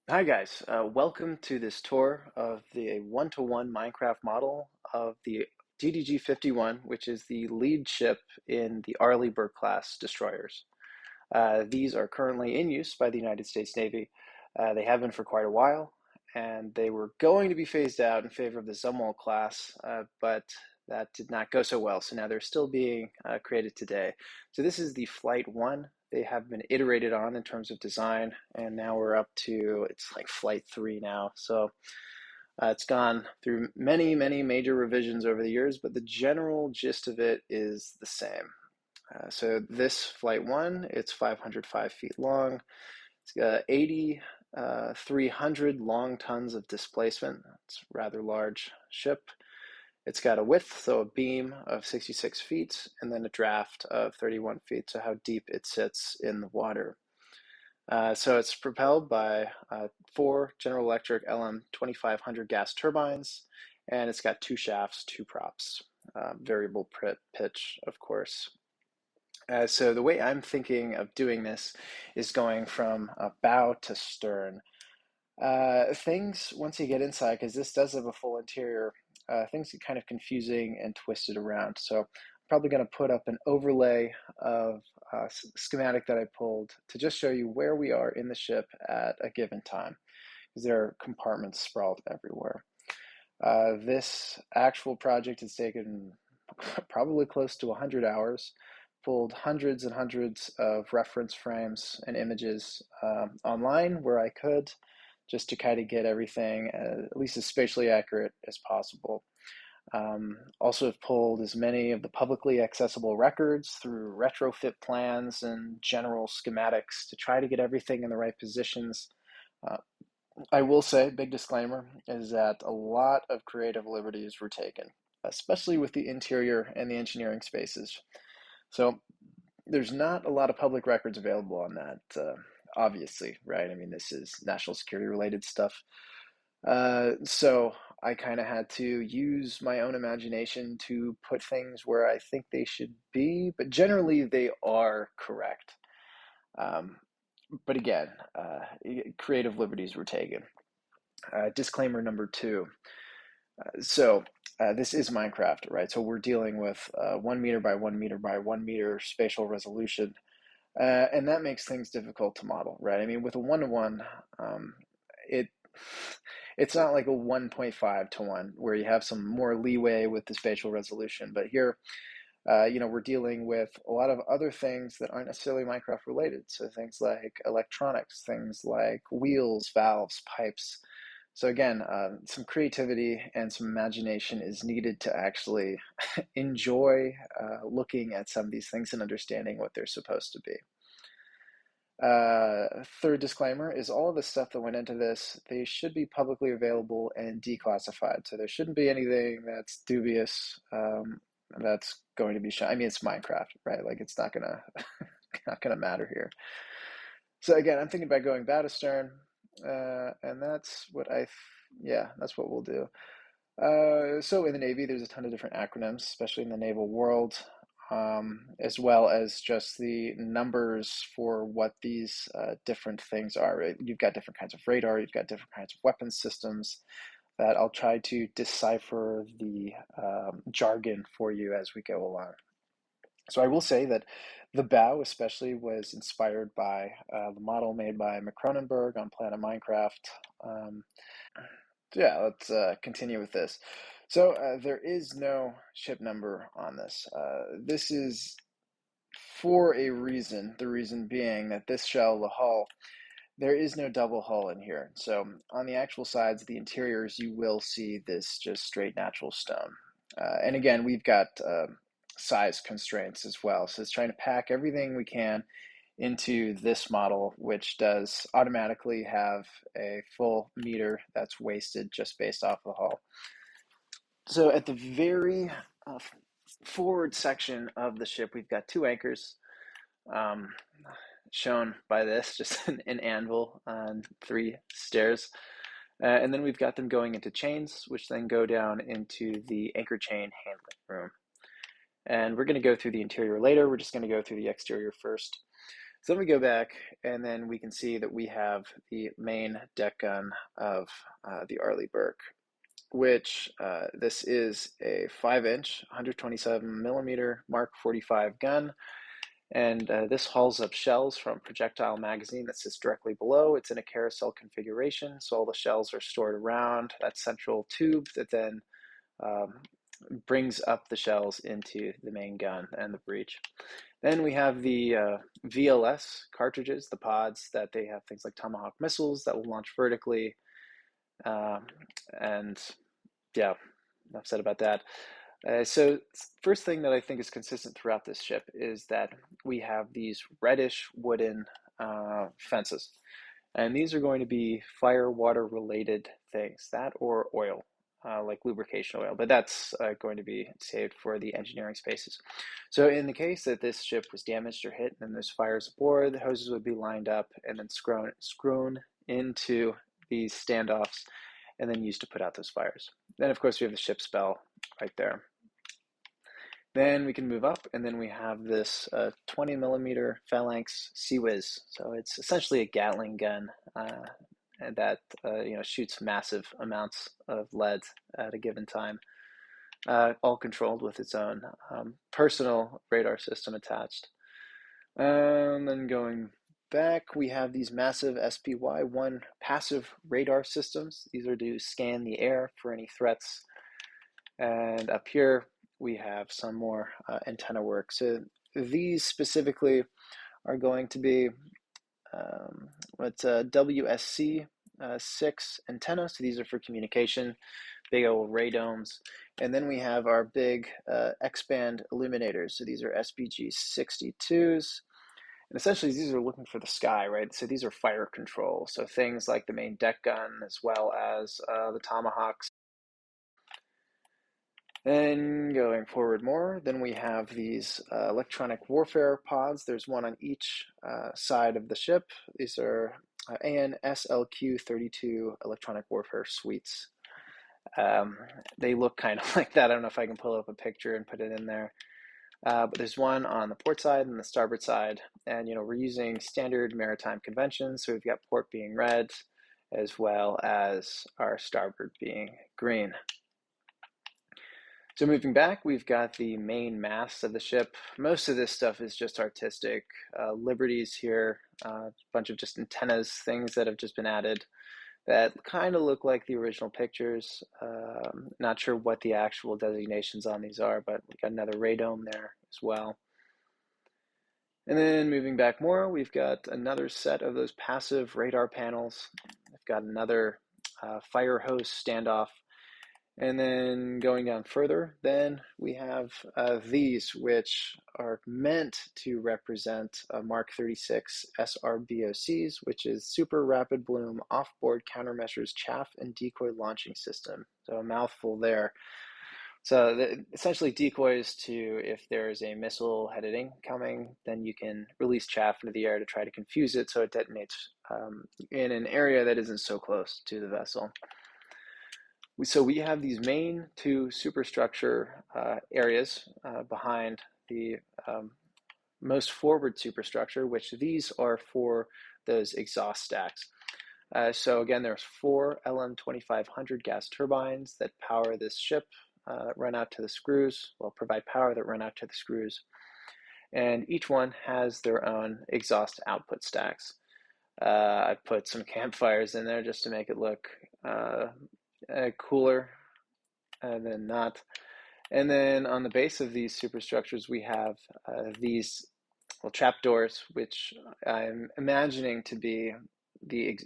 Hi guys, welcome to this tour of the one-to-one Minecraft model of the DDG-51, which is the lead ship in the Arleigh Burke class destroyers. These are currently in use by the United States Navy. They have been for quite a while, and they were going to be phased out in favor of the Zumwalt class, but that did not go so well. So now they're still being created today. So this is the Flight 1. They have been iterated on in terms of design, and now we're up to, it's like Flight 3 now. So it's gone through many, many major revisions over the years, but the general gist of it is the same. So this Flight 1, it's 505 feet long. It's got 8,300 long tons of displacement. It's a rather large ship. It's got a width, so a beam of 66 feet, and then a draft of 31 feet, so how deep it sits in the water. So it's propelled by 4 General Electric LM2500 gas turbines, and it's got 2 shafts, 2 props, variable pitch, of course. So the way I'm thinking of doing this is going from bow to stern. Things, once you get inside, because this does have a full interior, things get kind of confusing and twisted around. So I'm probably going to put up an overlay of schematic that I pulled to just show you where we are in the ship at a given time, because there are compartments sprawled everywhere. This actual project has taken probably close to 100 hours, pulled hundreds and hundreds of reference frames and images online where I could, just to kind of get everything at least as spatially accurate as possible. Also have pulled as many of the publicly accessible records through retrofit plans and general schematics to try to get everything in the right positions. I will say, big disclaimer, is that a lot of creative liberties were taken, especially with the interior and the engineering spaces. So there's not a lot of public records available on that, obviously, right? I mean, this is national security related stuff. So I kind of had to use my own imagination to put things where I think they should be, but generally they are correct. But again, creative liberties were taken. Disclaimer number 2. So this is Minecraft, right? So we're dealing with 1 meter by 1 meter by 1 meter spatial resolution. And that makes things difficult to model, right? I mean, with a one-to-one, it's not like a 1.5 to 1 where you have some more leeway with the spatial resolution. But here, we're dealing with a lot of other things that aren't necessarily Minecraft related. So things like electronics, things like wheels, valves, pipes. So again, some creativity and some imagination is needed to actually enjoy looking at some of these things and understanding what they're supposed to be. Third disclaimer is all of the stuff that went into this, they should be publicly available and declassified. So there shouldn't be anything that's dubious that's going to be shown. I mean, it's Minecraft, right? Like it's not gonna not gonna matter here. So again, I'm thinking about going bow to stern, and that's what that's what we'll do. So in the Navy, there's a ton of different acronyms, especially in the naval world, as well as just the numbers for what these different things are. Right? You've got different kinds of radar, you've got different kinds of weapon systems that I'll try to decipher the jargon for you as we go along. So I will say that the bow especially was inspired by the model made by McKronenberg on Planet Minecraft. Let's continue with this. So there is no ship number on this. This is for a reason, the reason being that this shell, the hull, there is no double hull in here. So on the actual sides, the interiors, you will see this just straight natural stone. And again, we've got size constraints as well. So it's trying to pack everything we can into this model, which does automatically have a full meter that's wasted just based off the hull. So at the very forward section of the ship, we've got 2 anchors shown by this, just an anvil on 3 stairs. And then we've got them going into chains, which then go down into the anchor chain handling room. And we're going to go through the interior later. We're just going to go through the exterior first. So then we go back, and then we can see that we have the main deck gun of the Arleigh Burke, which this is a 5-inch, 127 millimeter Mark 45 gun. And this hauls up shells from projectile magazine that sits directly below. It's in a carousel configuration, so all the shells are stored around that central tube that then um, brings up the shells into the main gun and the breech. Then we have the VLS cartridges, the pods that they have things like Tomahawk missiles that will launch vertically. And yeah, enough said about that. So first thing that I think is consistent throughout this ship is that we have these reddish wooden fences. And these are going to be fire water related things, that or oil, like lubrication oil, but that's going to be saved for the engineering spaces. So in the case that this ship was damaged or hit and then there's fires aboard, the hoses would be lined up and then screwn into these standoffs and then used to put out those fires. Then of course we have the ship's bell right there. Then we can move up, and then we have this 20 millimeter phalanx Sea-Whiz. So it's essentially a Gatling gun that shoots massive amounts of lead at a given time, all controlled with its own personal radar system attached. And then going back, we have these massive SPY-1 passive radar systems. These are to scan the air for any threats. And up here, we have some more antenna work. So these specifically are going to be what's a WSC 6 antenna. So these are for communication, big old radomes. And then we have our big X-band illuminators. So these are SBG 62s. And essentially, these are looking for the sky, right? So these are fire control. So things like the main deck gun, as well as the Tomahawks. Then going forward more, then we have these electronic warfare pods. There's one on each side of the ship. These are ANSLQ-32 electronic warfare suites. They look kind of like that. I don't know if I can pull up a picture and put it in there. But there's one on the port side and the starboard side. And, we're using standard maritime conventions. So we've got port being red, as well as our starboard being green. So moving back, we've got the main mast of the ship. Most of this stuff is just artistic. Liberties here, a bunch of just antennas, things that have just been added that kind of look like the original pictures. Not sure what the actual designations on these are, but we've got another radome there as well. And then moving back more, we've got another set of those passive radar panels. We've got another fire hose standoff. And then going down further, then we have these, which are meant to represent Mark 36 SRBOCs, which is Super Rapid Bloom Offboard Countermeasures Chaff and Decoy Launching System. So a mouthful there. So essentially decoys to, if there's a missile headed incoming, then you can release chaff into the air to try to confuse it so it detonates in an area that isn't so close to the vessel. So we have these main two superstructure areas behind the most forward superstructure, which these are for those exhaust stacks. So again, there's 4 LM2500 gas turbines that power this ship, that run out to the screws, provide power that run out to the screws. And each one has their own exhaust output stacks. I put some campfires in there just to make it look cooler than not. And then on the base of these superstructures, we have these trapdoors, which I'm imagining to be the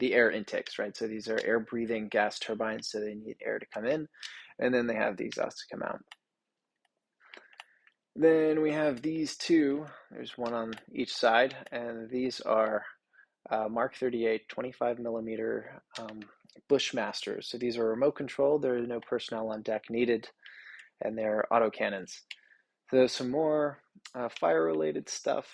air intakes, right? So these are air-breathing gas turbines, so they need air to come in, and then they have the exhaust to come out. Then we have these two. There's one on each side, and these are Mark 38 25 millimeter Bushmasters. So these are remote controlled. There are no personnel on deck needed, and they're autocannons. So some more fire-related stuff,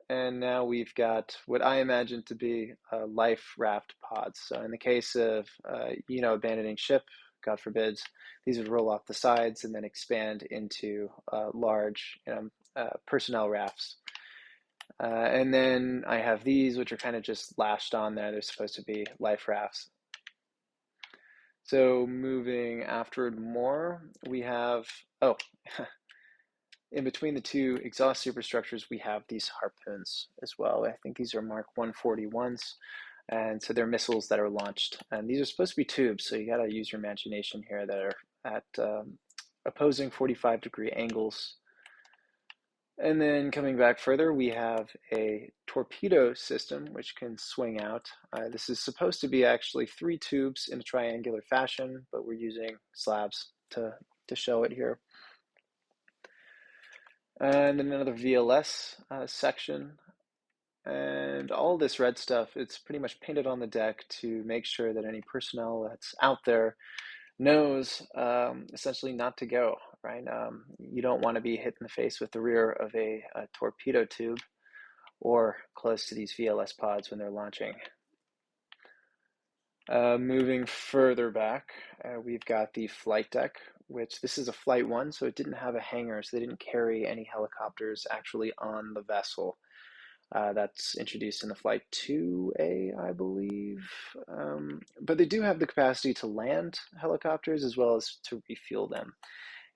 and now we've got what I imagine to be life raft pods. So in the case of abandoning ship, God forbid, these would roll off the sides and then expand into large personnel rafts. And then I have these, which are kind of just lashed on there. They're supposed to be life rafts. So moving afterward more, we have, oh, in between the two exhaust superstructures, we have these harpoons as well. I think these are Mark 141s. And so they're missiles that are launched. And these are supposed to be tubes, so you got to use your imagination here, that are at opposing 45-degree angles. And then coming back further, we have a torpedo system, which can swing out. This is supposed to be actually 3 tubes in a triangular fashion, but we're using slabs to show it here. And then another VLS section. And all this red stuff, it's pretty much painted on the deck to make sure that any personnel that's out there knows essentially not to go, right? You don't want to be hit in the face with the rear of a torpedo tube or close to these VLS pods when they're launching. Moving further back, we've got the flight deck, which this is a Flight 1, so it didn't have a hangar, so they didn't carry any helicopters actually on the vessel. That's introduced in the Flight 2A, I believe. But they do have the capacity to land helicopters as well as to refuel them.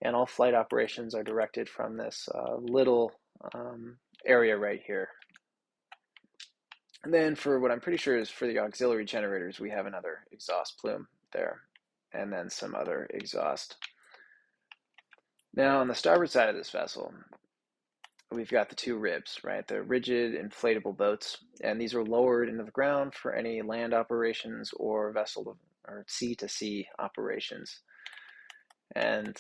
And all flight operations are directed from this little area right here. And then for what I'm pretty sure is for the auxiliary generators, we have another exhaust plume there, and then some other exhaust. Now on the starboard side of this vessel, we've got the 2 ribs, right? The rigid inflatable boats, and these are lowered into the ground for any land operations or vessel or sea-to-sea operations. And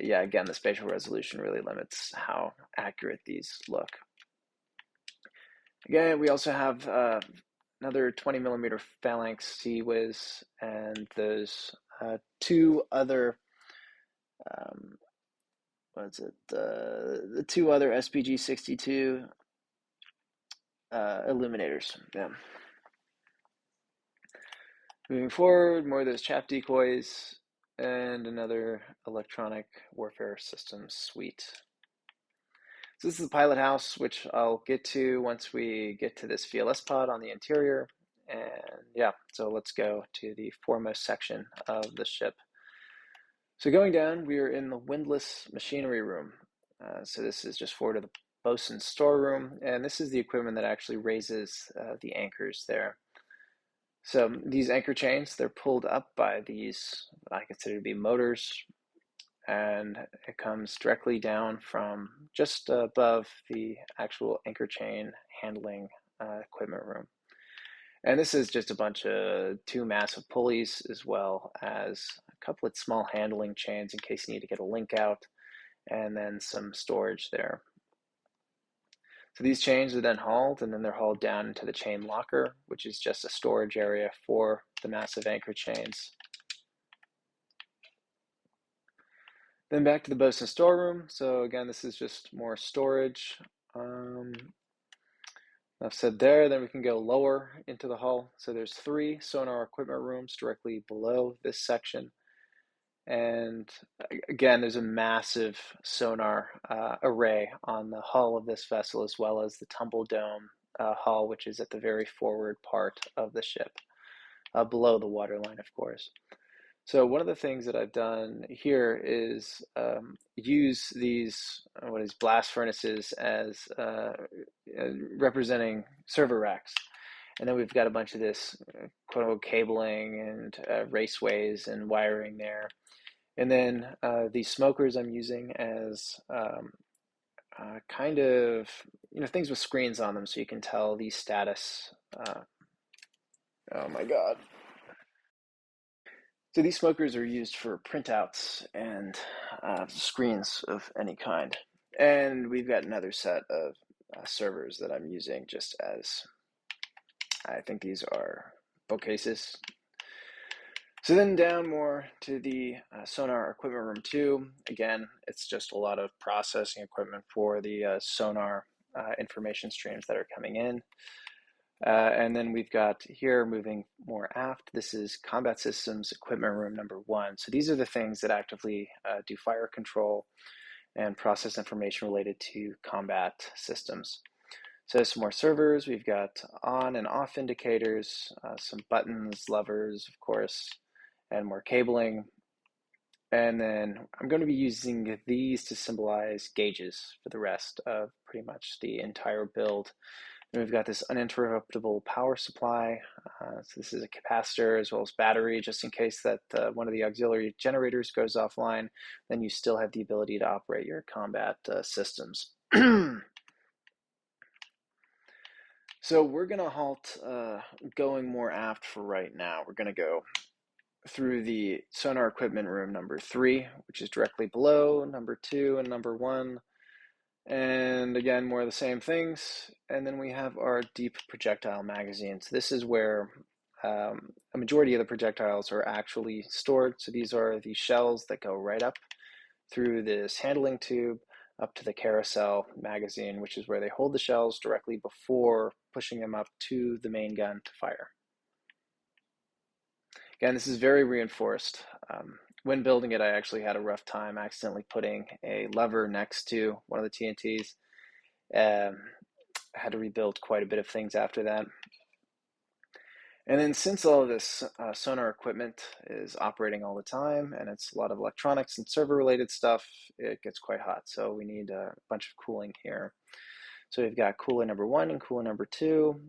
yeah, again, the spatial resolution really limits how accurate these look. Again, we also have another 20mm phalanx CIWS, and those 2 other the 2 other SPG-62 illuminators. Yeah. Moving forward, more of those chaff decoys and another electronic warfare systems suite. So this is the pilot house, which I'll get to once we get to this VLS pod on the interior. And yeah, so let's go to the foremost section of the ship. So going down, we are in the windlass machinery room. So this is just forward of the bosun's storeroom, and this is the equipment that actually raises the anchors there. So these anchor chains, they're pulled up by these, I consider to be motors, and it comes directly down from just above the actual anchor chain handling equipment room. And this is just a bunch of 2 massive pulleys, as well as a couple of small handling chains in case you need to get a link out, and then some storage there. So these chains are then hauled, and then they're hauled down into the chain locker, which is just a storage area for the massive anchor chains. Then back to the bosun storeroom. So again, this is just more storage. Enough said there. Then we can go lower into the hull. So there's 3 sonar equipment rooms directly below this section. And again, there's a massive sonar array on the hull of this vessel, as well as the tumble dome hull, which is at the very forward part of the ship, below the waterline, of course. So one of the things that I've done here is use these blast furnaces as representing server racks. And then we've got a bunch of this quote-unquote cabling and raceways and wiring there. And then these smokers I'm using as kind of, things with screens on them so you can tell the status. Oh my God. So these smokers are used for printouts and screens of any kind. And we've got another set of servers that I'm using just as, I think these are bookcases. So then down more to the sonar equipment room 2. Again, it's just a lot of processing equipment for the sonar information streams that are coming in. And then we've got here, moving more aft, this is combat systems equipment room number 1. So these are the things that actively do fire control and process information related to combat systems. So some more servers, we've got on and off indicators, some buttons, levers, of course, and more cabling. And then I'm going to be using these to symbolize gauges for the rest of pretty much the entire build. And we've got this uninterruptible power supply. So this is a capacitor as well as battery, just in case that one of the auxiliary generators goes offline, then you still have the ability to operate your combat systems. So we're going to halt going more aft for right now. We're going to go through the sonar equipment room number 3, which is directly below number 2 and number 1. And again, more of the same things. And then we have our deep projectile magazines. This is where a majority of the projectiles are actually stored. So these are the shells that go right up through this handling tube up to the carousel magazine, which is where they hold the shells directly before pushing them up to the main gun to fire. Again, this is very reinforced. When building it, I actually had a rough time accidentally putting a lever next to one of the TNTs. I had to rebuild quite a bit of things after that. And then since all of this sonar equipment is operating all the time, and it's a lot of electronics and server related stuff, it gets quite hot. So we need a bunch of cooling here. So we've got cooler number 1 and cooler number 2.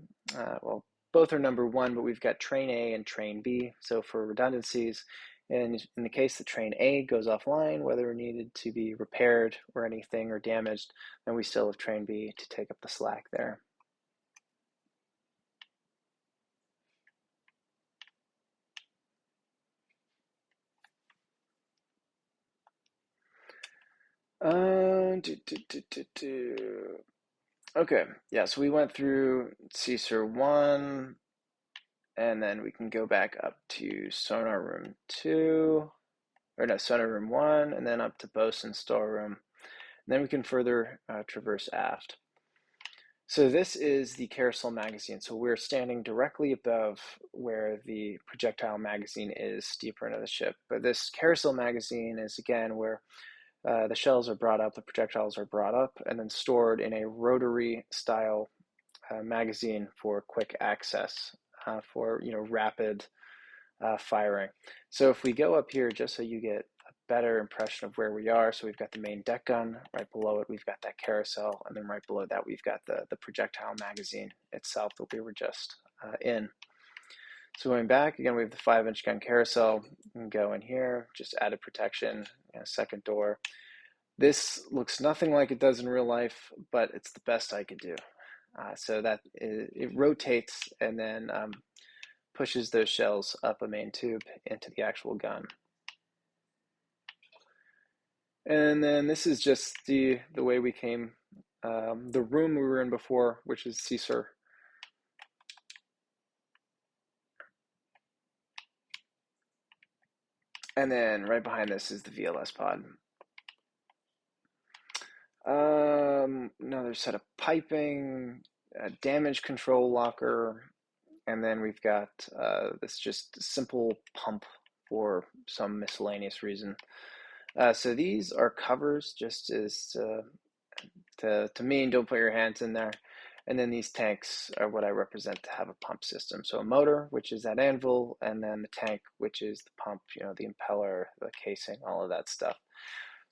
Well, both are number 1, but we've got train A and train B. So for redundancies, and in the case that train A goes offline, whether it needed to be repaired or anything or damaged, then we still have train B to take up the slack there. Okay, yeah, so we went through CSER 1, and then we can go back up to sonar room 2, or no, sonar room 1, and then up to bosun storeroom. And then we can further traverse aft. So this is the carousel magazine. So we're standing directly above where the projectile magazine is deeper into the ship. But this carousel magazine is, again, where the shells are brought up, the projectiles are brought up, and then stored in a rotary style magazine for quick access, for rapid firing. So if we go up here, just so you get a better impression of where we are, so we've got the main deck gun, right below it we've got that carousel, and then right below that we've got the projectile magazine itself that we were just in. So going back, again, we have the 5-inch gun carousel. We can go in here, just added protection, second door. This looks nothing like it does in real life, but it's the best I could do. So that it rotates and then pushes those shells up a main tube into the actual gun. And then this is just the way we came, the room we were in before, which is CSER. And then right behind this is the VLS pod. Another set of piping, a damage control locker, and then we've got this just simple pump for some miscellaneous reason. So these are covers, just as to mean don't put your hands in there. And then these tanks are what I represent to have a pump system. So a motor, which is that anvil, and then the tank, which is the pump, the impeller, the casing, all of that stuff.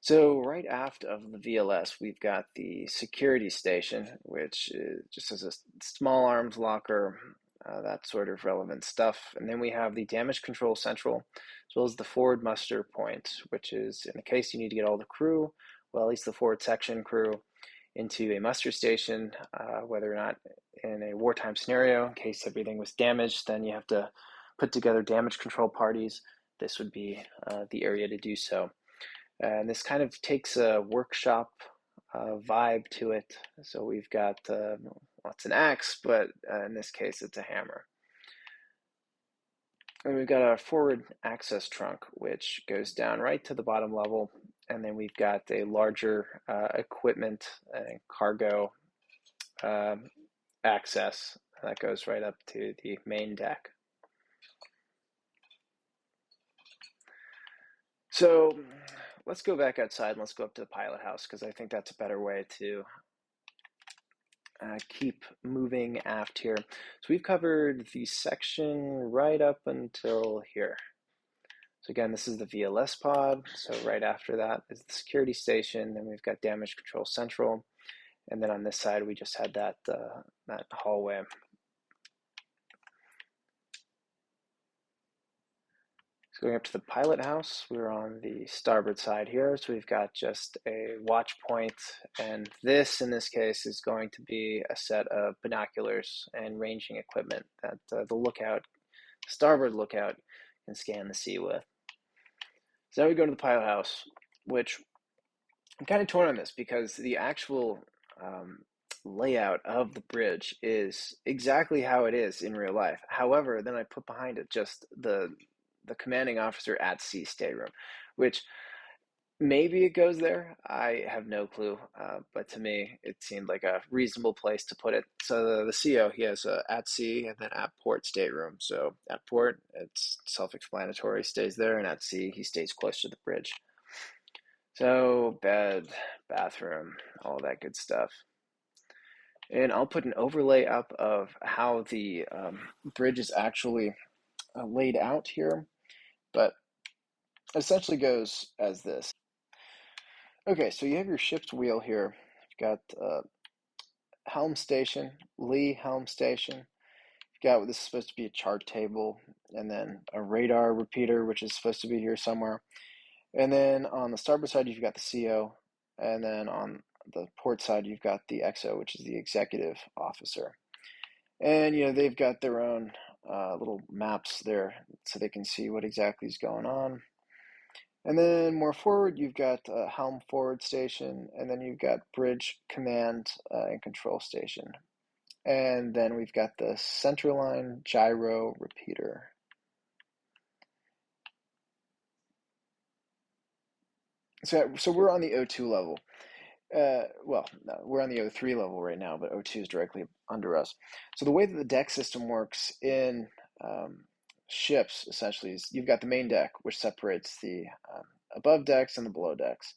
So right aft of the VLS, we've got the security station, which is just as a small arms locker, that sort of relevant stuff. And then we have the damage control central, as well as the forward muster point, which is in the case you need to get all the crew, well, at least the forward section crew, into a muster station, whether or not in a wartime scenario, in case everything was damaged, then you have to put together damage control parties. This would be the area to do so. And this kind of takes a workshop vibe to it. So we've got, it's an axe, but in this case, it's a hammer. And we've got a forward access trunk, which goes down right to the bottom level. And then we've got a larger equipment and cargo access that goes right up to the main deck. So let's go back outside and let's go up to the pilot house, because I think that's a better way to keep moving aft here. So we've covered the section right up until here. So again, this is the VLS pod. So right after that is the security station. Then we've got damage control central. And then on this side, we just had that hallway. So going up to the pilot house, we're on the starboard side here. So we've got just a watch point, and this, in this case, is going to be a set of binoculars and ranging equipment that the lookout, starboard lookout, can scan the sea with. So now we go to the pilot house, which I'm kind of torn on this because the actual layout of the bridge is exactly how it is in real life. However, then I put behind it just the commanding officer at sea stateroom, which maybe it goes there. I have no clue, but to me, it seemed like a reasonable place to put it. So the CO, he has a at sea and then at port stateroom. So at port, it's self-explanatory, stays there, and at sea, he stays close to the bridge. So bed, bathroom, all that good stuff. And I'll put an overlay up of how the bridge is actually laid out here, but essentially goes as this. Okay, so you have your ship's wheel here. You've got helm station, lee helm station. You've got what this is supposed to be a chart table, and then a radar repeater, which is supposed to be here somewhere. And then on the starboard side, you've got the CO, and then on the port side, you've got the XO, which is the executive officer. And, you know, they've got their own little maps there so they can see what exactly is going on. And then more forward, you've got helm forward station, and then you've got bridge command and control station. And then we've got the centerline gyro repeater. So we're on the O2 level. Well, no, we're on the O3 level right now, but O2 is directly under us. So the way that the deck system works in ships, essentially, is you've got the main deck, which separates the above decks and the below decks.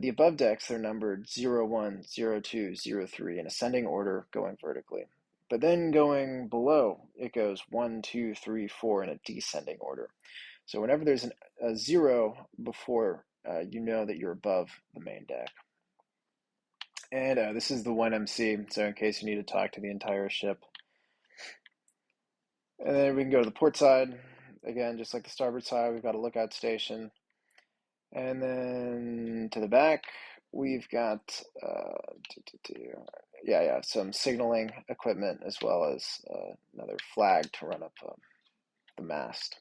The above decks, they're numbered 0, 1, 0, 2, 0, 3 in ascending order going vertically. But then going below, it goes 1, 2, 3, 4 in a descending order. So whenever there's a 0 before, you know that you're above the main deck. And this is the 1MC, so in case you need to talk to the entire ship. And then we can go to the port side. Again, just like the starboard side, we've got a lookout station. And then to the back, we've got some signaling equipment as well as another flag to run up the mast.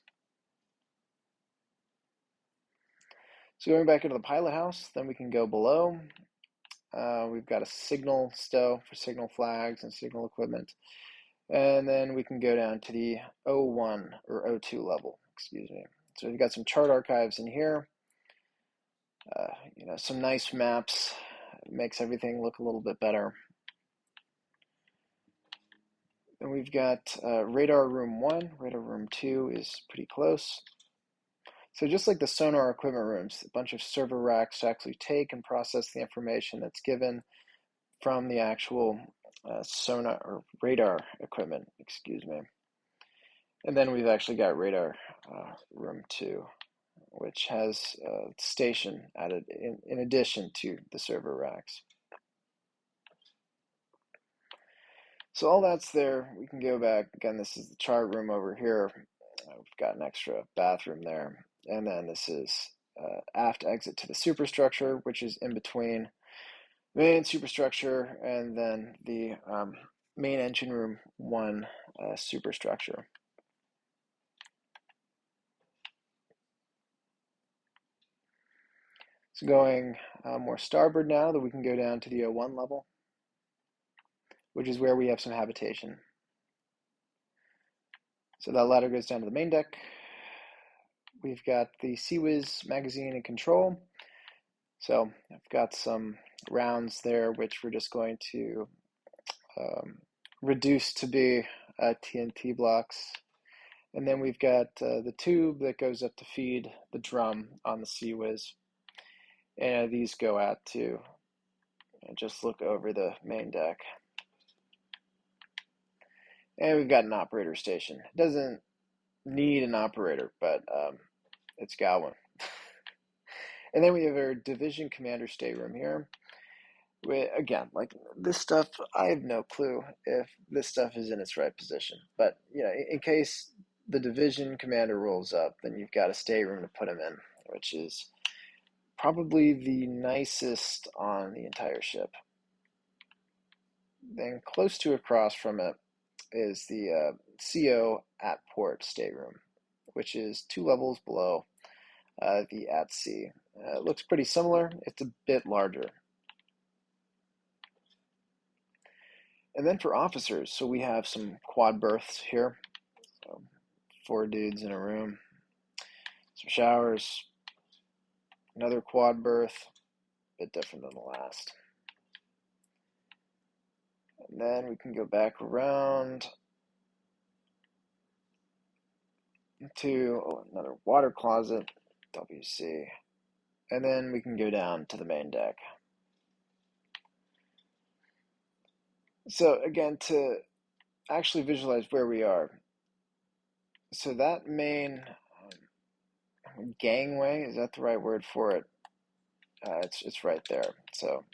So going back into the pilot house, then we can go below. We've got a signal stow for signal flags and signal equipment. And then we can go down to the O1 or O2 level, excuse me. So we've got some chart archives in here. Some nice maps. It makes everything look a little bit better. Then we've got radar room 1. Radar room 2 is pretty close. So just like the sonar equipment rooms, a bunch of server racks to actually take and process the information that's given from the actual sonar or radar equipment, excuse me. And then we've actually got radar room 2, which has a station added in addition to the server racks. So all that's there. We can go back. Again, this is the chart room over here. We've got an extra bathroom there. And then this is aft exit to the superstructure, which is in between main superstructure and then the main engine room 1 superstructure. So going more starboard now, that we can go down to the O1 level, which is where we have some habitation. So that ladder goes down to the main deck. We've got the CWIS magazine and control. So I've got some rounds there, which we're just going to reduce to be TNT blocks. And then we've got the tube that goes up to feed the drum on the CWIS. And these go out to just look over the main deck. And we've got an operator station. It doesn't need an operator, but it's got one. And then we have our division commander stateroom here. Again, like this stuff, I have no clue if this stuff is in its right position. But, you know, in case the division commander rolls up, then you've got a stateroom to put him in, which is probably the nicest on the entire ship. Then close to across from it is the CO at port stateroom, which is 2 levels below the at sea. It looks pretty similar. It's a bit larger. And then for officers, so we have some quad berths here. So 4 dudes in a room, some showers, another quad berth, a bit different than the last. And then we can go back around to another water closet, WC. And then we can go down to the main deck. So again, to actually visualize where we are, so that main gangway, is that the right word for it? It's right there. So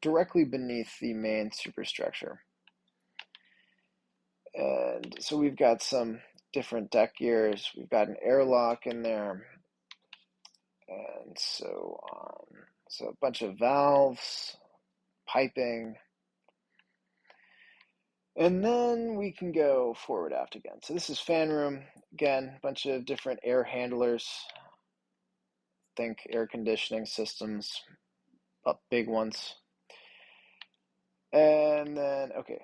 directly beneath the main superstructure. And so we've got some different deck gears. We've got an airlock in there, and so on. So a bunch of valves, piping. And then we can go forward aft again. So this is fan room. Again, a bunch of different air handlers. Think air conditioning systems, up big ones. And then, okay.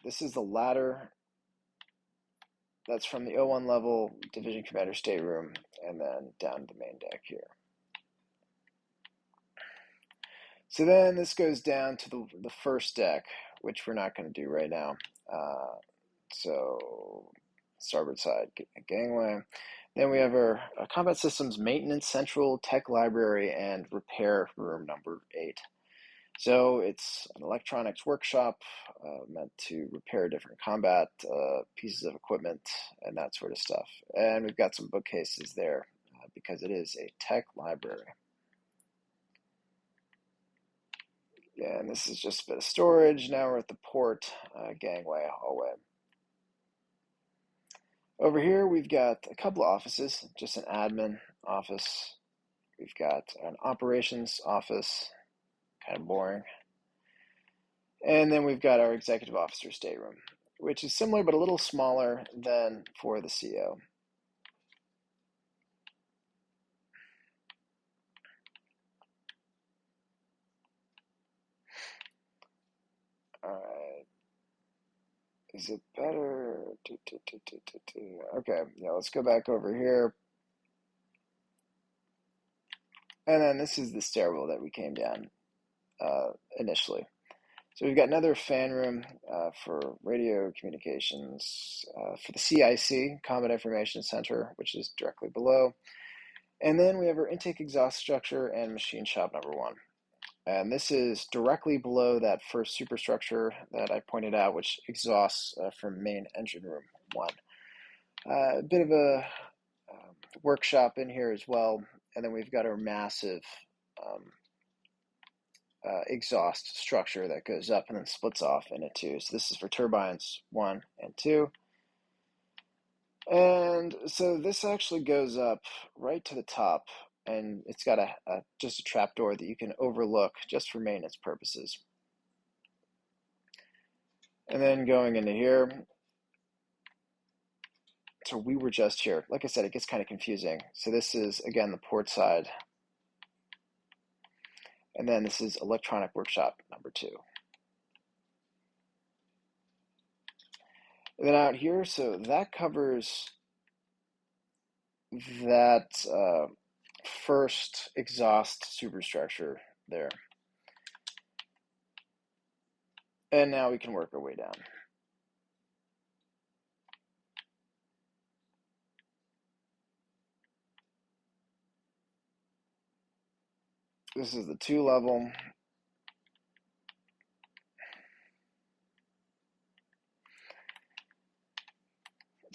This is the ladder. That's from the O1 level, division commander stateroom, and then down to the main deck here. So then this goes down to the first deck, which we're not going to do right now. So starboard side gangway. Then we have our combat systems maintenance central, tech library, and repair room number 8. So it's an electronics workshop meant to repair different combat pieces of equipment and that sort of stuff. And we've got some bookcases there because it is a tech library. Yeah, and this is just a bit of storage. Now we're at the port gangway hallway. Over here we've got a couple of offices, just an admin office. We've got an operations office, kind of boring. And then we've got our executive officer stateroom, which is similar but a little smaller than for the CO. All right. Is it better? Okay, yeah, let's go back over here. And then this is the stairwell that we came down initially. So we've got another fan room for radio communications for the CIC, Combat Information Center, which is directly below. And then we have our intake exhaust structure and machine shop number 1. And this is directly below that first superstructure that I pointed out, which exhausts from main engine room 1. A bit of a workshop in here as well. And then we've got our massive exhaust structure that goes up and then splits off into 2. So this is for turbines 1 and 2. And so this actually goes up right to the top, and it's got just a trapdoor that you can overlook just for maintenance purposes. And then going into here, so we were just here. Like I said, it gets kind of confusing. So this is, again, the port side. And then this is electronic workshop number 2. And then out here, so that covers that first exhaust superstructure there. And now we can work our way down. This is the 2 level.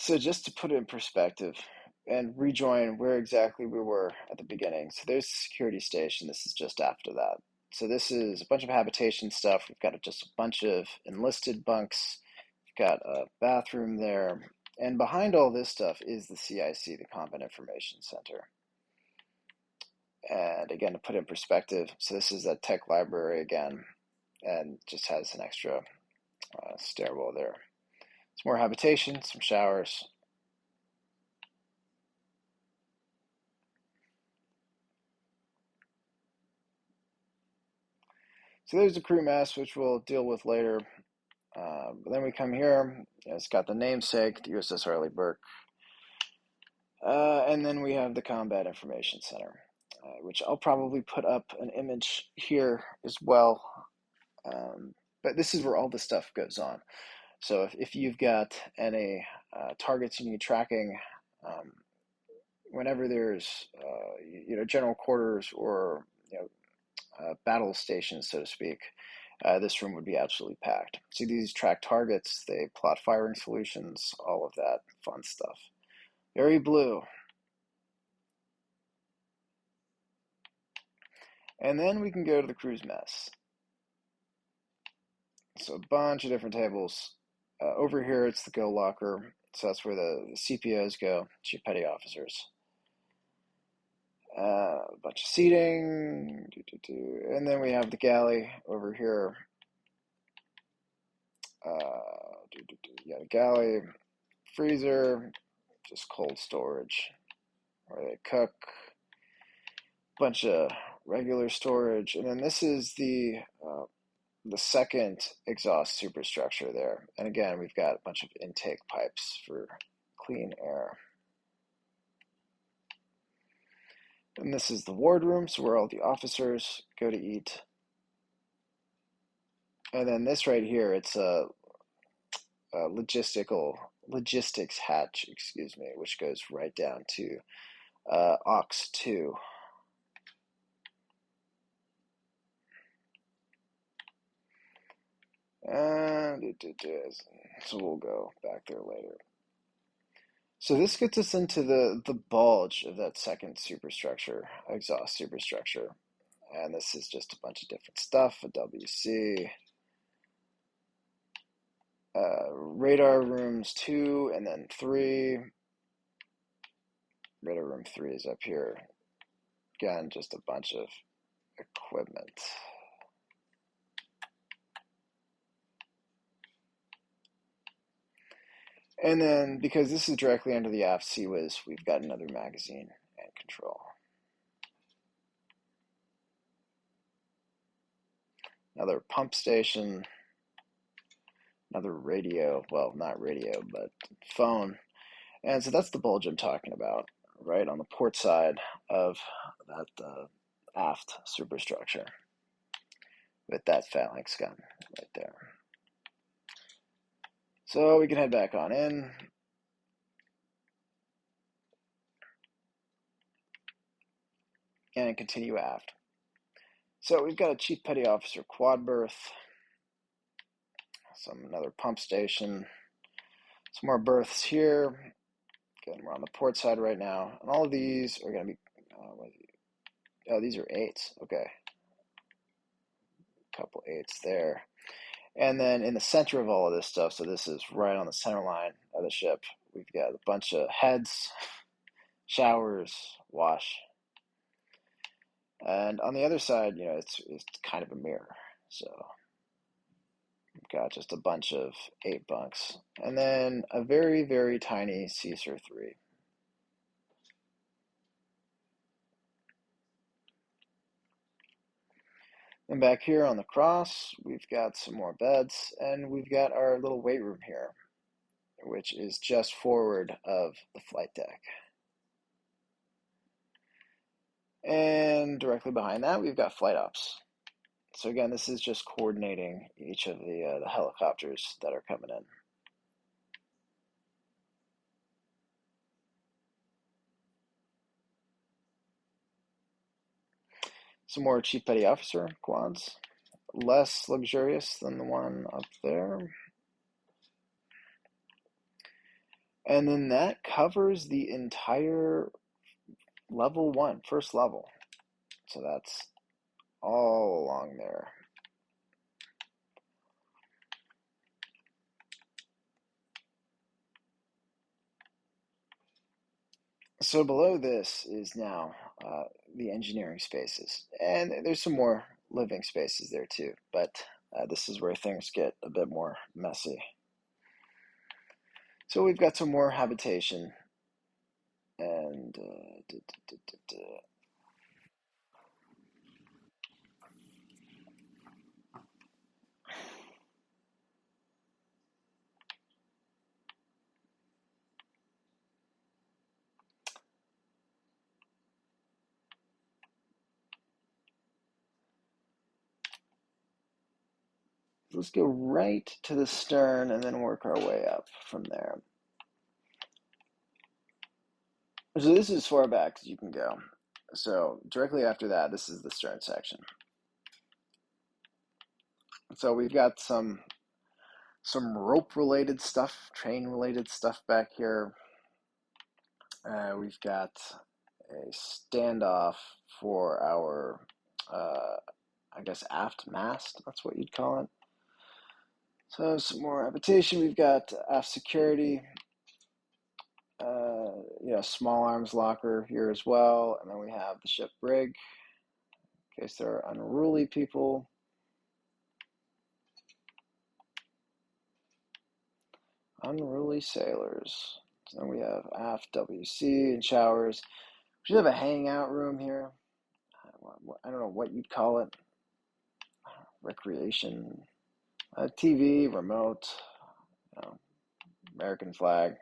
So just to put it in perspective and rejoin where exactly we were at the beginning. So there's the security station. This is just after that. So this is a bunch of habitation stuff. We've got just a bunch of enlisted bunks. We've got a bathroom there. And behind all this stuff is the CIC, the Combat Information Center. And again, to put it in perspective, so this is a tech library again, and just has an extra stairwell there. Some more habitation, some showers. So there's the crew mess, which we'll deal with later. But then we come here. It's got the namesake, the USS Arleigh Burke. And then we have the Combat Information Center, which I'll probably put up an image here as well. But this is where all the stuff goes on. So if you've got any targets you need tracking, whenever there's general quarters or battle stations, so to speak, this room would be absolutely packed. See, these track targets, they plot firing solutions, all of that fun stuff. Very blue. And then we can go to the crew's mess. So a bunch of different tables. Over here, it's the go locker. So that's where the CPOs go, chief petty officers. A bunch of seating. And then we have the galley over here. Yeah, the galley, freezer, just cold storage where they cook. Bunch of regular storage, and then this is the second exhaust superstructure there. And again, we've got a bunch of intake pipes for clean air. And this is the wardroom, so where all the officers go to eat. And then this right here, it's a logistics hatch, which goes right down to aux 2. And so we'll go back there later. So this gets us into the bulge of that second superstructure, exhaust superstructure. And this is just a bunch of different stuff, a WC. Radar rooms 2 and then 3. Radar room 3 is up here. Again, just a bunch of equipment. And then, because this is directly under the aft CWIS, we've got another magazine and control. Another pump station. Another radio. Well, not radio, but phone. And so that's the bulge I'm talking about, right on the port side of that aft superstructure with that phalanx gun right there. So we can head back on in. And continue aft. So we've got a chief petty officer quad berth, another pump station, some more berths here. Again, we're on the port side right now, and all of these are going to be. These are 8s. Okay, a couple 8s there, and then in the center of all of this stuff. So this is right on the center line of the ship. We've got a bunch of heads, showers, wash. And on the other side, it's kind of a mirror. So we've got just a bunch of 8 bunks. And then a very, very tiny Caesar 3. And back here on the cross, we've got some more beds. And we've got our little weight room here, which is just forward of the flight deck. And directly behind that, we've got flight ops. So again, this is just coordinating each of the helicopters that are coming in. Some more chief petty officer quads, less luxurious than the one up there. And then that covers the entire level 1, first level. So that's all along there. So below this is now the engineering spaces. And there's some more living spaces there too, but this is where things get a bit more messy. So we've got some more habitation and let's go right to the stern and then work our way up from there. So this is as far back as you can go. So directly after that, this is the stern section. So we've got some rope-related stuff, train-related stuff back here. We've got a standoff for our, I guess, aft mast. That's what you'd call it. So some more habitation. We've got aft security. Small arms locker here as well. And then we have the ship brig, in case there are unruly people. Unruly sailors. So then we have aft WC and showers. We should have a hangout room here. I don't know what you'd call it. Recreation. TV, remote, American flag.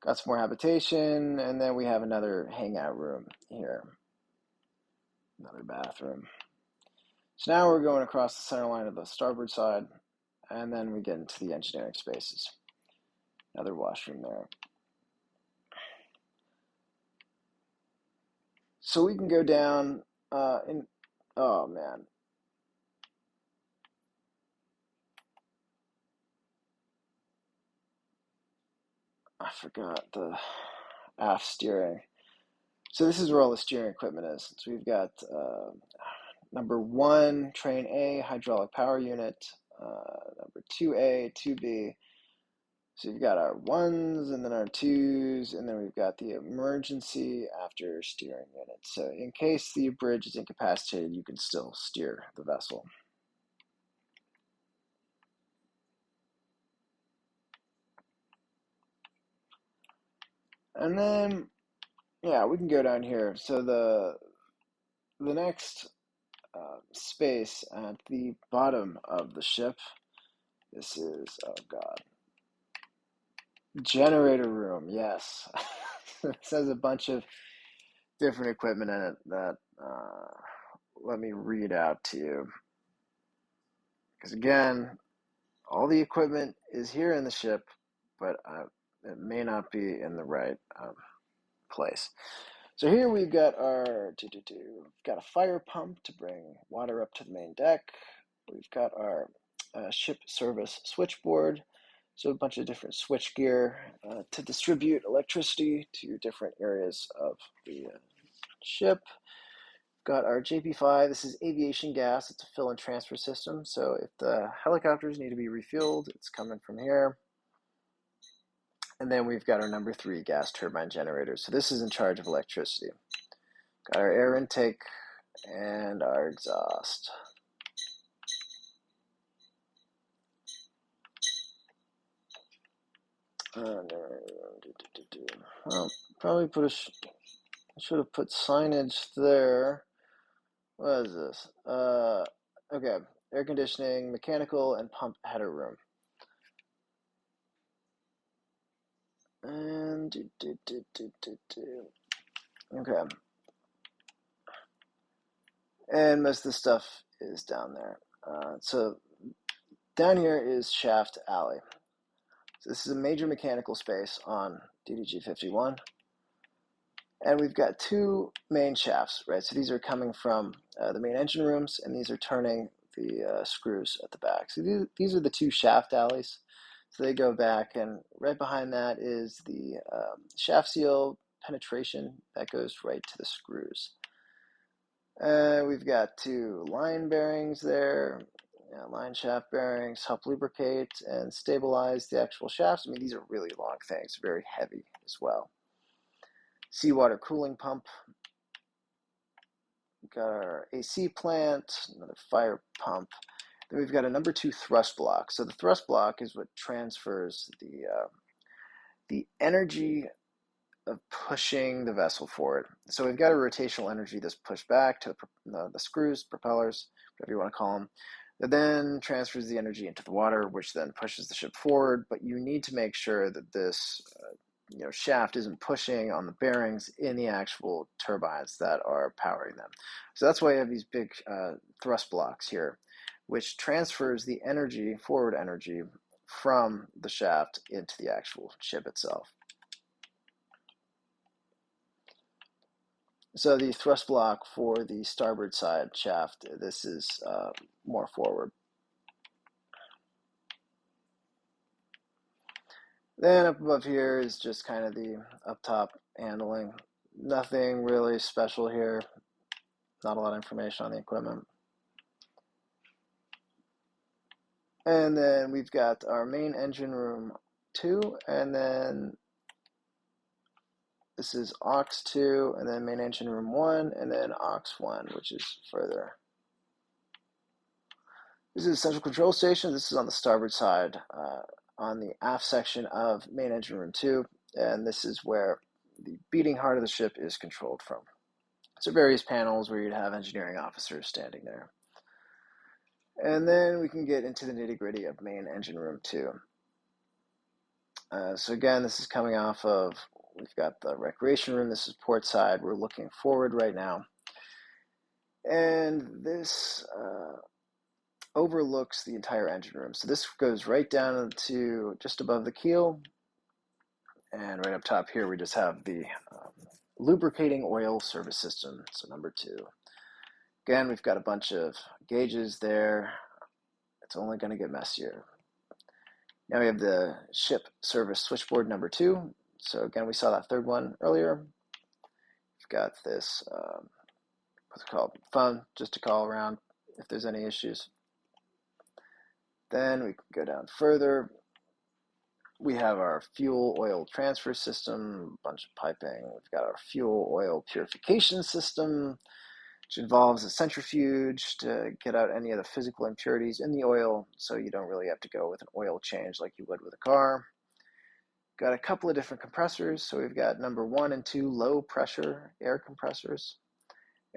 Got some more habitation, and then we have another hangout room here. Another bathroom. So now we're going across the center line of the starboard side, and then we get into the engineering spaces. Another washroom there. So we can go down oh man. I forgot the aft steering. So this is where all the steering equipment is. So we've got number 1, train A, hydraulic power unit, number 2A, 2B. So you've got our 1s and then our 2s, and then we've got the emergency after steering unit. So in case the bridge is incapacitated, you can still steer the vessel. And then, yeah, we can go down here. So the next space at the bottom of the ship, this is, oh God, generator room, yes. It says a bunch of different equipment in it that, let me read out to you. Because again, all the equipment is here in the ship, but it may not be in the right place. So here we've got we've got a fire pump to bring water up to the main deck. We've got our ship service switchboard, so a bunch of different switch gear to distribute electricity to different areas of the ship. Got our JP5. This is aviation gas. It's a fill and transfer system. So if the helicopters need to be refueled, it's coming from here. And then we've got our number 3 gas turbine generator. So this is in charge of electricity. Got our air intake and our exhaust. Well, probably should have put signage there. What is this? Okay, air conditioning, mechanical, and pump header room. And okay. And most of the stuff is down there. So down here is shaft alley. So this is a major mechanical space on DDG-51. And we've got 2 main shafts, right? So these are coming from the main engine rooms, and these are turning the screws at the back. So these are the 2 shaft alleys So they go back, and right behind that is the shaft seal penetration that goes right to the screws. We've got 2 line bearings there. Line shaft bearings help lubricate and stabilize the actual shafts. I mean, these are really long things, very heavy as well. Seawater cooling pump. We've got our AC plant, another fire pump. Then we've got a number 2 thrust block. So the thrust block is what transfers the energy of pushing the vessel forward. So we've got a rotational energy that's pushed back to the screws, propellers, whatever you want to call them, that then transfers the energy into the water, which then pushes the ship forward. But you need to make sure that this shaft isn't pushing on the bearings in the actual turbines that are powering them. So that's why you have these big thrust blocks here, which transfers the energy, forward energy, from the shaft into the actual ship itself. So the thrust block for the starboard side shaft, this is more forward. Then up above here is just kind of the up top handling. Nothing really special here. Not a lot of information on the equipment. And then we've got our main engine room 2, and then this is aux 2, and then main engine room 1, and then aux 1, which is further. This is the central control station. This is on the starboard side, on the aft section of main engine room 2, and this is where the beating heart of the ship is controlled from. So various panels where you'd have engineering officers standing there. And then we can get into the nitty-gritty of main engine room 2. So again, this is coming off of, we've got the recreation room. This is port side. We're looking forward right now. And this overlooks the entire engine room. So this goes right down to just above the keel. And right up top here, we just have the lubricating oil service system, so number 2. Again, we've got a bunch of gauges there. It's only going to get messier. Now we have the ship service switchboard number 2. So again, we saw that third one earlier. We've got this, what's it called, phone, just to call around if there's any issues. Then we can go down further. We have our fuel oil transfer system, a bunch of piping. We've got our fuel oil purification system, which involves a centrifuge to get out any of the physical impurities in the oil, so you don't really have to go with an oil change like you would with a car. Got a couple of different compressors. So we've got number 1 and 2 low pressure air compressors.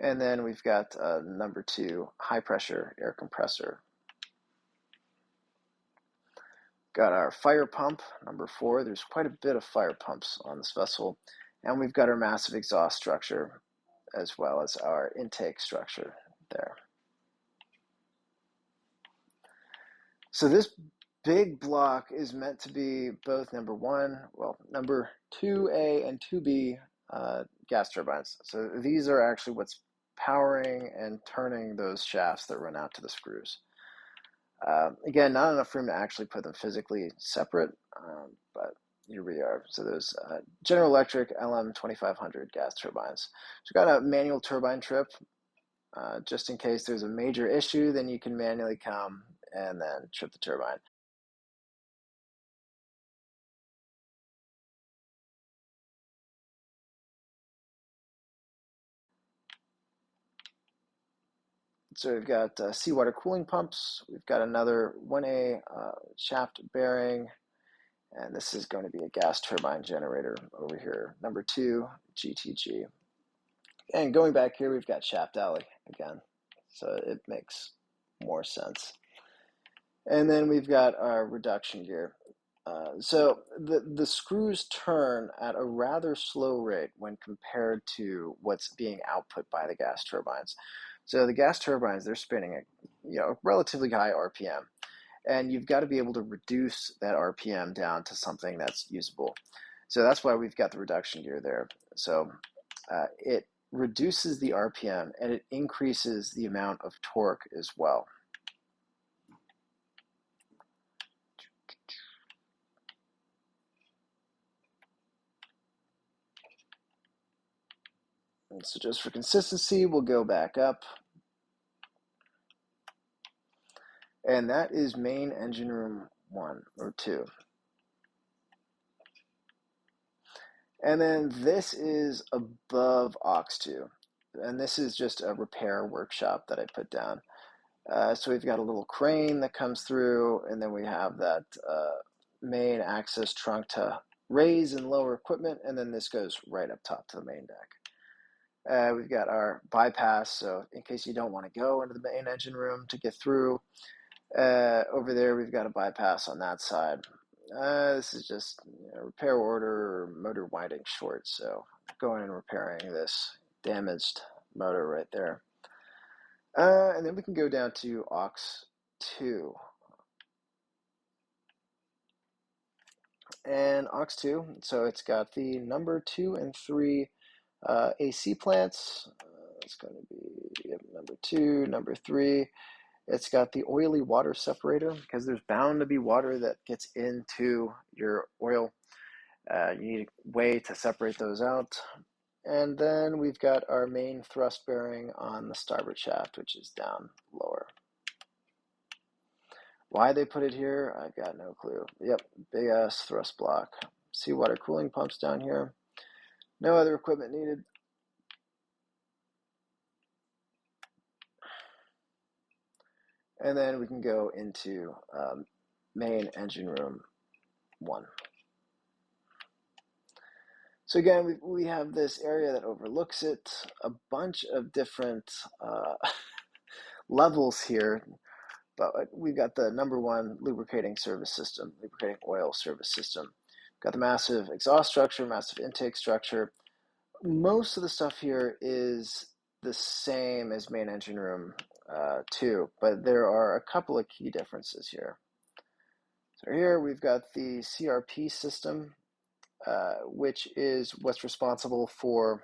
And then we've got number 2 high pressure air compressor. Got our fire pump, number 4. There's quite a bit of fire pumps on this vessel. And we've got our massive exhaust structure, as well as our intake structure there. So this big block is meant to be both number 2A and 2B gas turbines. So these are actually what's powering and turning those shafts that run out to the screws. Again, not enough room to actually put them physically separate, but here we are. So there's General Electric LM2500 gas turbines. So we've got a manual turbine trip. Just in case there's a major issue, then you can manually come and then trip the turbine. So we've got seawater cooling pumps. We've got another 1A shaft bearing, and this is going to be a gas turbine generator over here, number 2 GTG. And going back here, we've got shaft alley again, so it makes more sense. And then we've got our reduction gear. So the screws turn at a rather slow rate when compared to what's being output by the gas turbines. So the gas turbines, they're spinning at relatively high RPM, and you've got to be able to reduce that RPM down to something that's usable. So that's why we've got the reduction gear there. So it reduces the RPM and it increases the amount of torque as well. So just for consistency, we'll go back up. And that is main engine room 1 or 2. And then this is above aux2. And this is just a repair workshop that I put down. So we've got a little crane that comes through, and then we have that main access trunk to raise and lower equipment, and then this goes right up top to the main deck. We've got our bypass, so in case you don't want to go into the main engine room to get through, over there we've got a bypass on that side. This is just a repair order or motor winding short, so going and repairing this damaged motor right there. And then we can go down to aux2. And aux2, so it's got the number 2 and 3 AC plants. It's going to be number 2, number 3. It's got the oily water separator because there's bound to be water that gets into your oil. You need a way to separate those out. And then we've got our main thrust bearing on the starboard shaft, which is down lower. Why they put it here, I've got no clue. Yep, big ass thrust block. Seawater cooling pumps down here. No other equipment needed. And then we can go into main engine room 1. So again, we have this area that overlooks it, a bunch of different levels here, but we've got the number 1 lubricating service system, lubricating oil service system. Got the massive exhaust structure, massive intake structure. Most of the stuff here is the same as main engine room 2, but there are a couple of key differences here. So here we've got the CRP system, which is what's responsible for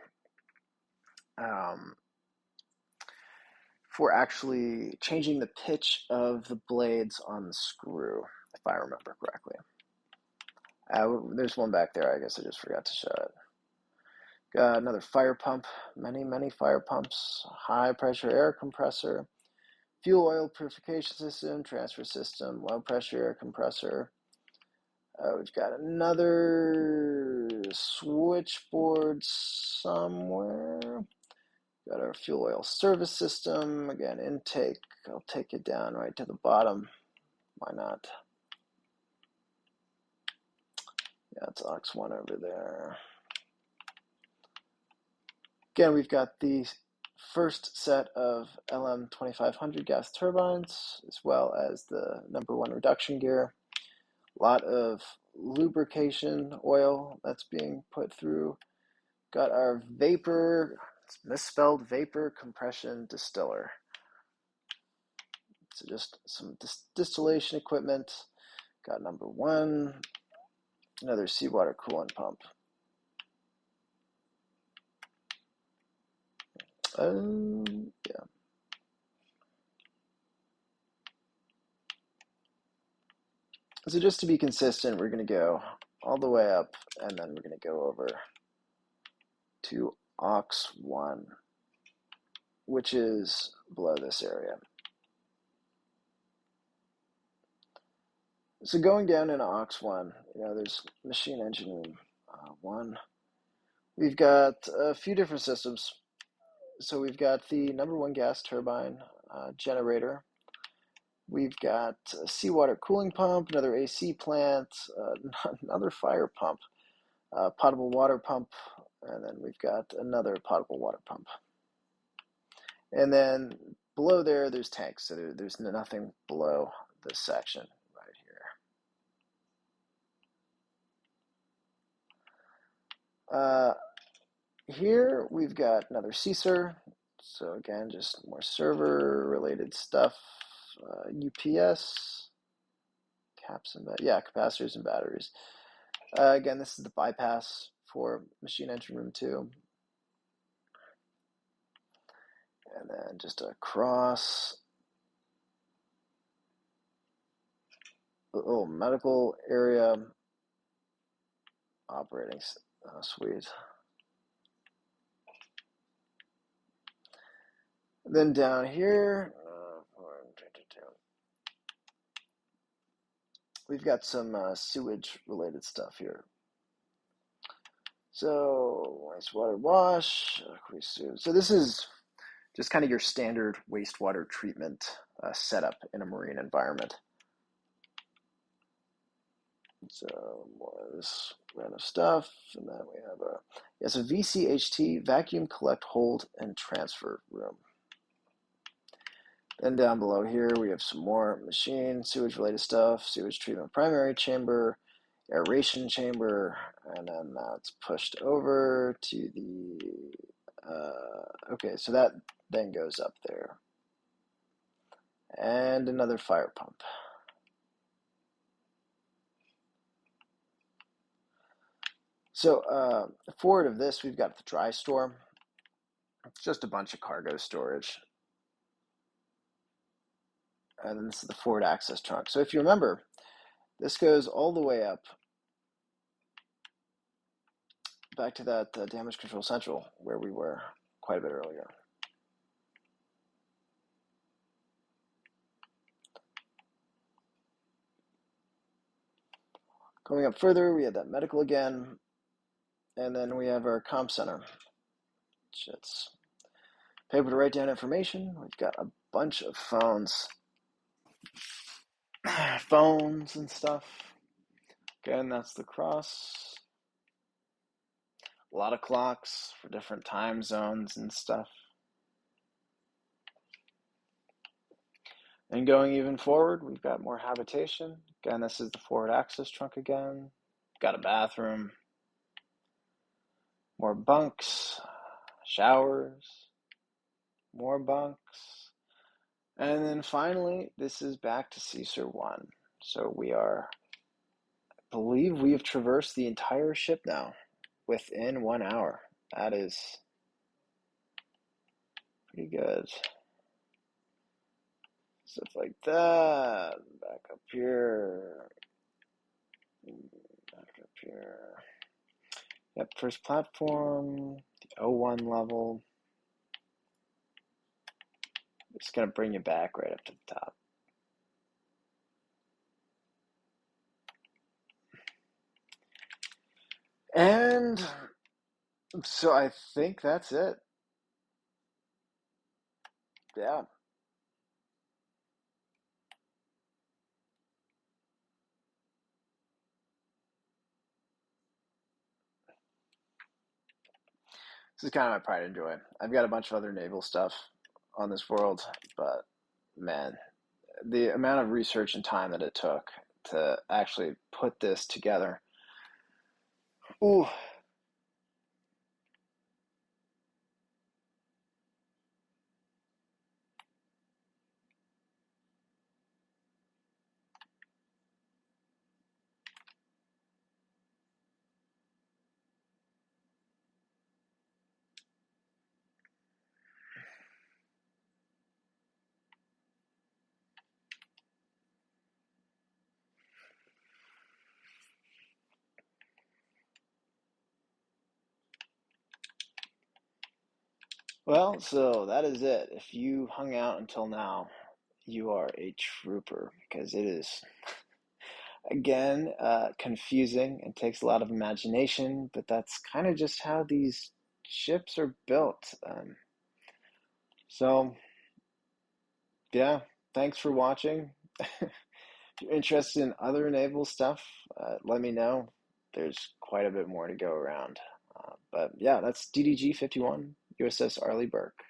actually changing the pitch of the blades on the screw, if I remember correctly. There's one back there, I guess I just forgot to show it. Got another fire pump, many fire pumps, high pressure air compressor, fuel oil purification system, transfer system, low pressure air compressor. We've got another switchboard somewhere. Got our fuel oil service system. Again, intake. I'll take it down right to the bottom. Why not? Yeah, it's aux1 over there. Again, we've got the first set of LM2500 gas turbines, as well as the number 1 reduction gear. A lot of lubrication oil that's being put through. Got our vapor, it's misspelled, vapor compression distiller. So just some distillation equipment. Got number 1, another seawater coolant pump. Yeah. So just to be consistent, we're going to go all the way up, and then we're going to go over to aux1, which is below this area. So going down into aux1, there's machine engine room 1. We've got a few different systems. So we've got the number 1 gas turbine generator. We've got a seawater cooling pump, another AC plant, another fire pump, potable water pump, and then we've got another potable water pump. And then below there's tanks, so there's nothing below this section right here. Here we've got another CSER, so again, just more server-related stuff. UPS, capacitors and batteries. Again, this is the bypass for machine engine room 2. And then just across, medical area operating suite. Then down here, we've got some sewage-related stuff here. So, wastewater wash. So this is just kind of your standard wastewater treatment setup in a marine environment. So more of this random stuff, and then we have a VCHT, vacuum, collect, hold, and transfer room. Then down below here we have some more machine sewage related stuff, sewage treatment primary chamber, aeration chamber, and then that's pushed over to the okay, so that then goes up there, and another fire pump. So forward of this, we've got the dry store. It's just a bunch of cargo storage. And then this is the forward access trunk. So if you remember, this goes all the way up back to that damage control central where we were quite a bit earlier. Going up further, we have that medical again. And then we have our comp center, which it's paper to write down information. We've got a bunch of phones and stuff. Again, that's the cross. A lot of clocks for different time zones and stuff. And going even forward, we've got more habitation. Again, this is the forward access trunk again. Got a bathroom. More bunks, showers, more bunks. And then finally, this is back to CSER 1. So we are, I believe we have traversed the entire ship now within 1 hour. That is pretty good. Stuff like that. Back up here. Back up here. Yep, first platform, the O1 level. Just going to bring you back right up to the top. And so I think that's it. Yeah. This is kind of my pride and joy. I've got a bunch of other naval stuff on this world, but man, the amount of research and time that it took to actually put this together. Ooh. Well, so that is it. If you hung out until now, you are a trooper because it is, again, confusing and takes a lot of imagination, but that's kind of just how these ships are built. So, yeah, thanks for watching. If you're interested in other naval stuff, let me know. There's quite a bit more to go around. But yeah, that's DDG-51, USS Arleigh Burke.